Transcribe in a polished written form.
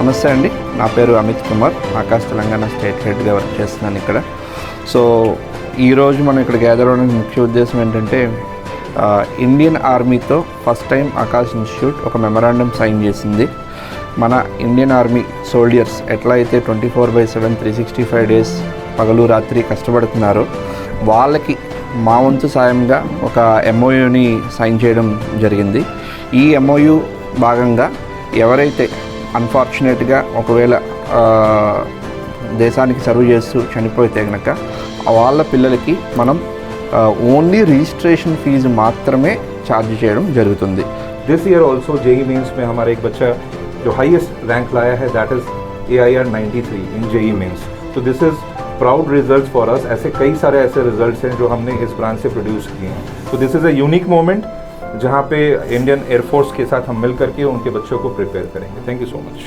నమస్తే అండి, నా పేరు అమిత్ కుమార్. ఆకాశ్ తెలంగాణ స్టేట్ హెడ్గా వర్క్ చేస్తున్నాను ఇక్కడ. సో ఈరోజు మనం ఇక్కడ గ్యాదర్ అవ్వడానికి ముఖ్య ఉద్దేశం ఏంటంటే, ఇండియన్ ఆర్మీతో ఫస్ట్ టైం ఆకాశ్ ఇన్స్టిట్యూట్ ఒక మెమరాండం సైన్ చేసింది. మన ఇండియన్ ఆర్మీ సోల్జర్స్ ఎట్లా అయితే 24/7 365 డేస్ పగలు రాత్రి కష్టపడుతున్నారో వాళ్ళకి మా వంతు సాయంగా ఒక ఎంఓయూని సైన్ చేయడం జరిగింది. ఈ ఎంఓయూ భాగంగా ఎవరైతే అన్ఫార్చునేట్గా ఒకవేళ దేశానికి సర్వ్ చేస్తూ చనిపోతే కనుక వాళ్ళ పిల్లలకి మనం ఓన్లీ రిజిస్ట్రేషన్ ఫీజు మాత్రమే ఛార్జ్ చేయడం జరుగుతుంది. This year also JEE Mains में हमारा एक बच्चा जो हाईएस्ट रैंक लाया है, that is AIR 93 in JEE Mains. तो this is proud results for us. ऐसे कई सारे ऐसे रिजल्ट्स हैं जो हमने इस ब्रांच से प्रोड्यूस किए हैं. तो this is a unique moment जहाँ पे इंडियन एयरफोर्स के साथ हम मिल करके उनके बच्चों को प्रिपेयर करेंगे. Thank you so much.